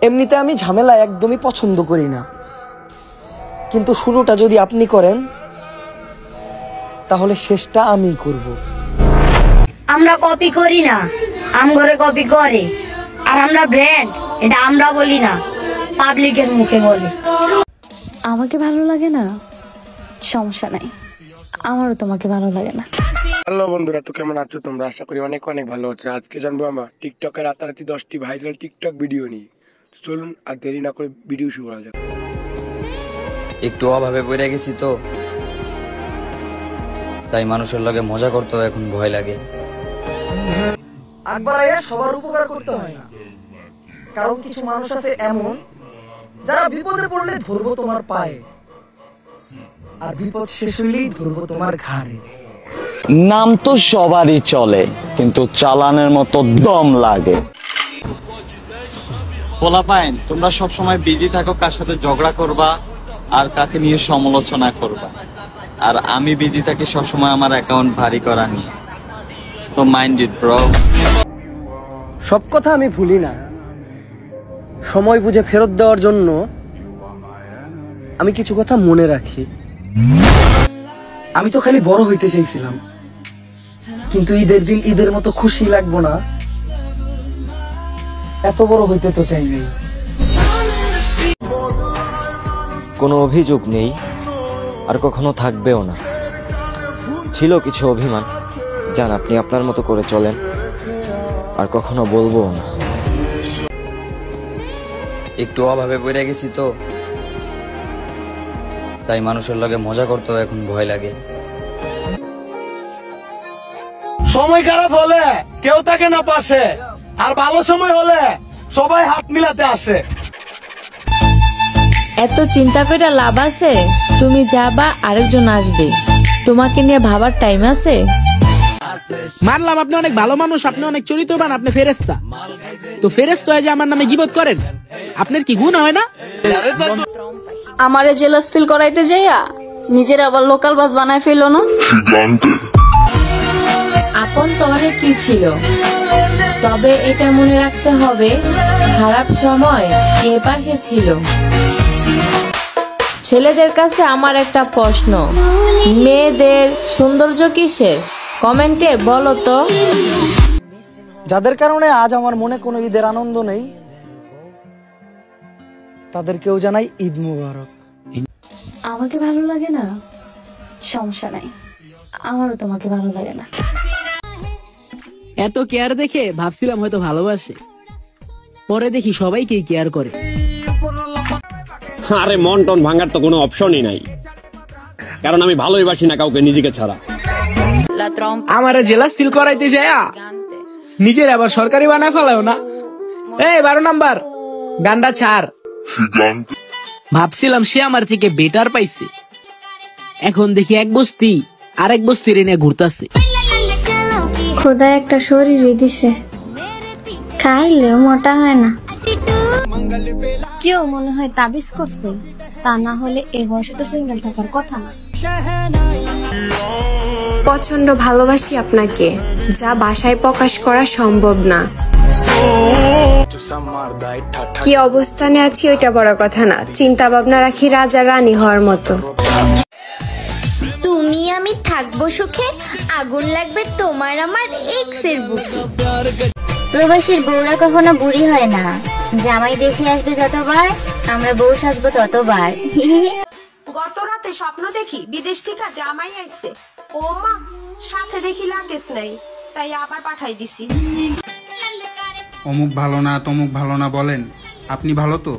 এমনিতে আমি ঝামেলা একদমই পছন্দ করি না, কিন্তু শুরুটা যদি আপনি করেন তাহলে শেষটা আমিই করব। আমরা কপি করি না, আমগরে কপি করে। আর আমরা ব্র্যান্ড, এটা আমরা বলি না, পাবলিকের মুখে বলে। আমাকে ভালো লাগে না, সমস্যা নাই, আমারও তোমাকে ভালো লাগে না। হ্যালো বন্ধুরা, তো কেমন আছো তোমরা? আশা করি অনেক অনেক ভালো আছো। আজকে জানবো আমরা টিকটকে রাতারাতি 10টি ভাইরাল টিকটক ভিডিও নিয়ে। চলুন আর দেরি না করে ভিডিও শুরু করা যাক। একটু অভাবে পড়ে গেছি তো, তাই মানুষের লগে মজা করতেও এখন ভয় লাগে। একবার আয়া সবার উপকার করতে হয় না, কারণ কিছু মানুষ আছে এমন যারা বিপদে পড়লে ধরবো তোমার পায়ে, আর বিপদ শেষ হইলেই ধরবো তোমার ঘাড়ে। নাম তো সবারই চলে, কিন্তু চালানের মতো দম লাগে। পোলাপাইন, তোমরা সব সময় বিজি থাকো কার সাথে ঝগড়া করবা আর কাকে নিয়ে সমালোচনা করবা, আর আমি বিজি থাকি সবসময় আমার অ্যাকাউন্ট ভারী করা নিয়ে। তো মাইন্ড ইট ব্রো। সব কথা আমি ভুলি না, সময় বুঝে ফেরত দেওয়ার জন্য আমি কিছু কথা মনে রাখি। আমি তো খালি বড় হইতে চাইছিলাম, কিন্তু ঈদের দিন ঈদের মতো খুশি লাগবো না, এত বড় হইতে তো চাই নাই। কোনো অভিযোগ নেই, আর কখনো থাকবেও না। ছিল কিছু অভিমান, জান আপনি আপনার মতো করে চলেন, আর কখনো বলবো না। একটু অভাবে পড়ে গেছি তো, তাই মানুষের লগে মজা করতেও এখন ভয় লাগে। সময় খারাপ হলে কেউ থাকে না পাশে, আর ভালো সময় হলে সবাই হাত মিলাতে আসে। এত চিন্তা করে লাভ আছে? তুমি যাবা, আরেকজন আসবে, তোমাকে নিয়ে ভাবার টাইম আছে? মানলাম আপনি অনেক ভালো মানুষ, আপনি অনেক চরিত্রবান, আপনি ফেরেশতা। তো ফেরেশতা হয়ে যে আমার নামে গীবত করেন, আপনার কি গুনাহ হয় না? আমারে জেলাস ফিল করাইতে যাইয়া নিজের আবার লোকাল বাস বানায় ফেললো না। আপন তোমারে কি ছিল, তবে এটা মনে রাখতে হবে খারাপ সময় কে পাশে ছিল। ছেলেদের কাছে আমার একটা প্রশ্ন, মেয়েদের সৌন্দর্য কিসের? কমেন্টে বলো তো। যাদের কারণে আজ আমার মনে কোনো ঈদের আনন্দ নেই, তাদেরকেও জানাই ঈদ মুবারক। আমাকে ভালো লাগে না, সমস্যা নাই, আমারও তোমাকে ভালো লাগে না। এত কেয়ার দেখে ভাবছিলাম হয়তো ভালোবাসে, পরে দেখি সবাইকেই কেয়ার করে। আরে মন টন ভাঙার তো কোনো অপশনই নাই, কারণ আমি ভালোই বাসি না কাউকে নিজেকে ছাড়া। আমারে জেলাস ফিল করাইতে যায়া নিজের আবার সরকারি বানায় ফেলাও না। এই 12 নাম্বার গান্ডা ছাড়। ভাবছিলাম সে আমার থেকে বেটার পাইছে, এখন দেখি এক বস্তি আরেক বস্তির এনে ঘুরতাছে। খোদা একটা শরীর দিছে, খাইলেও মোটা হয় না। কেউ মনে হয় তাবিজ করছে, তা না হলে এ বয়সে তো সিঙ্গেল থাকার কথা না। প্রচন্ড ভালোবাসি আপনাকে, যা ভাষায় প্রকাশ করা সম্ভব না। কি অবস্থানে আছি ওইটা বড় কথা না, চিন্তা ভাবনা রাখি রাজা রানী হওয়ার মতো। তুমি আমি থাকবো সুখে, আগুন লাগবে তোমার আমার এক্সের বুকে। প্রবাসীর বউরা কখনো বুড়ি হয় না, জামাই দেশে আসবে যতবার, আমরা বউ সাজবো ততবার। গত রাতে স্বপ্ন দেখি বিদেশ থেকে জামাই আইছে, ও মা সাথে দেখি লাগেজ নাই, তাই আবার পাঠাই দিছি। অমুক ভালো না তমুক ভালো না বলেন, আপনি ভালো তো?